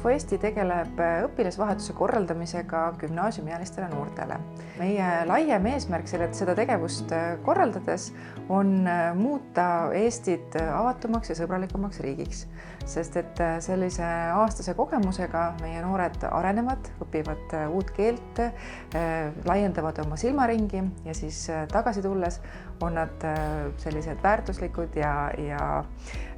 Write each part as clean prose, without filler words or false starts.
Eesti tegeleb õpilasvahetuse korraldamisega gümnaasiumiealistele noortele. Meie laiem eesmärk seda tegevust korraldades on muuta Eestit avatumaks ja sõbralikumaks riigiks, sest et sellise aastase kogemusega meie noored arenevad, õpivad uut keelt, laiendavad oma silmaringi ja siis tagasi tulles on nad sellised väärtuslikud ja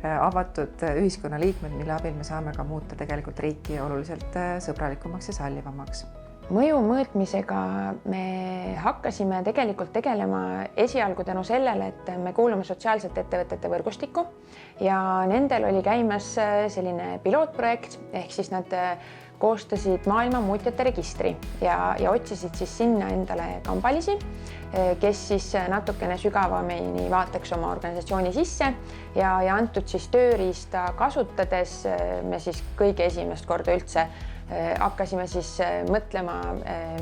avatud ühiskonnaliikmed, mille abil me saame ka muuta tegelikult riiki oluliselt sõbralikumaks ja sallivamaks. Mõju mõõtmisega me hakkasime tegelikult tegelema esialgu tänu sellele, et me kuulume sotsiaalsete ettevõtete võrgustikku ja nendel oli käimas selline pilootprojekt, ehk siis nad koostasid maailma muutjate registri ja otsisid siis sinna endale kambalisi, kes siis natukene sügavamini vaataks oma organisatsiooni sisse ja antud siis tööriista kasutades me siis kõige esimest korda üldse hakkasime siis mõtlema,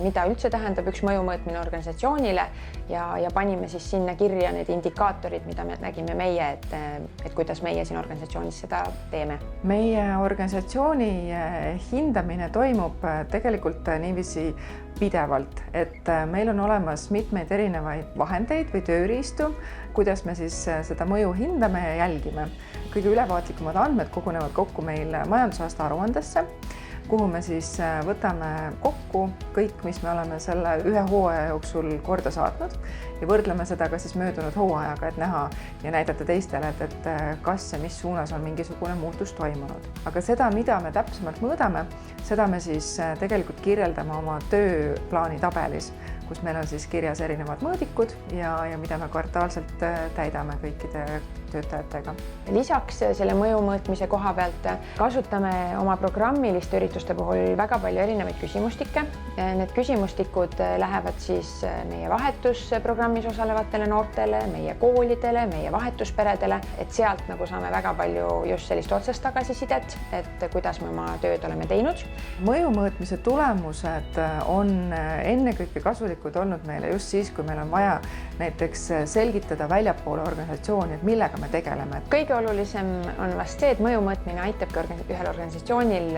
mida üldse tähendab üks mõju mõõtmine organisatsioonile ja panime siis sinna kirja need indikaatorid, mida me nägime meie, et kuidas meie siin organisatsioonis seda teeme. Meie organisatsiooni hindamine toimub tegelikult niiviisi pidevalt, et meil on olemas mitmeid erinevaid vahendeid või tööriistu, kuidas me siis seda mõju hindame ja jälgime. Kõige ülevaatlikumad andmed kogunevad kokku meil majandusaasta aruandesse, kuhu me siis võtame kokku kõik, mis me oleme selle ühe hooaja jooksul korda saatnud ja võrdleme seda ka siis möödunud hooajaga, et näha ja näidata teistele, et kas ja mis suunas on mingisugune muutus toimunud. Aga seda, mida me täpsemalt mõõdame, seda me siis tegelikult kirjeldame oma tööplaani tabelis, kus meil on siis kirjas erinevad mõõdikud ja mida me kvartaalselt täidame kõikide töötajatega. Lisaks selle mõju mõõtmise koha pealt kasutame oma programmiliste ürituste puhul väga palju erinevaid küsimustikke. Need küsimustikud lähevad siis meie vahetusprogrammis osalevatele noortele, meie koolidele, meie vahetusperedele, et sealt nagu saame väga palju just sellist otsest tagasisidet, et kuidas me oma tööd oleme teinud. Mõju mõõtmise tulemused on ennekõike kasulikud olnud meile just siis, kui meil on vaja näiteks selgitada väljapoole organisatsiooni, et millega me tegeleme. Kõige olulisem on vast see, et mõju mõõtmine aitabki ühel organisatsioonil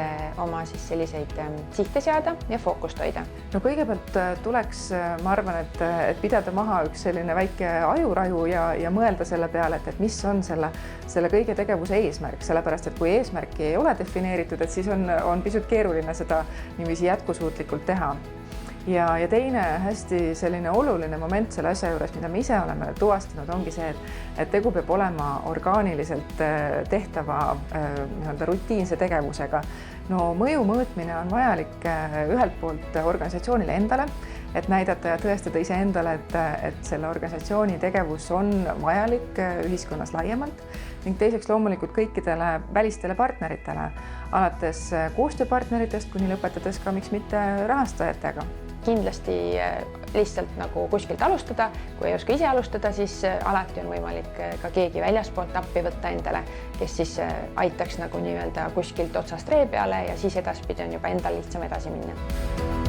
oma siis selliseid sihte seada ja fookust hoida. No kõigepealt tuleks, ma arvan, et pidada maha üks selline väike ajuraju ja mõelda selle peale, et mis on selle kõige tegevuse eesmärk, sellepärast et kui eesmärki ei ole defineeritud, et siis on pisut keeruline seda niiviisi jätkusuutlikult teha. Ja teine hästi selline oluline moment selle asja juures, mida me ise oleme tuvastanud, ongi see, et tegu peab olema orgaaniliselt tehtava rutiinse tegevusega. No mõju mõõtmine on vajalik ühelt poolt organisatsioonile endale, et näidata ja tõestada iseendale, et selle organisatsiooni tegevus on vajalik ühiskonnas laiemalt ning teiseks loomulikult kõikidele välistele partneritele, alates koostööpartneritest kuni lõpetades ka miks mitte rahastajatega. Kindlasti lihtsalt nagu kuskilt alustada, kui ei oska ise alustada, siis alati on võimalik ka keegi väljaspoolt appi võtta endale, kes siis aitaks nagu nii-öelda kuskilt otsast ree peale ja siis edaspidi on juba endal lihtsam edasi minna.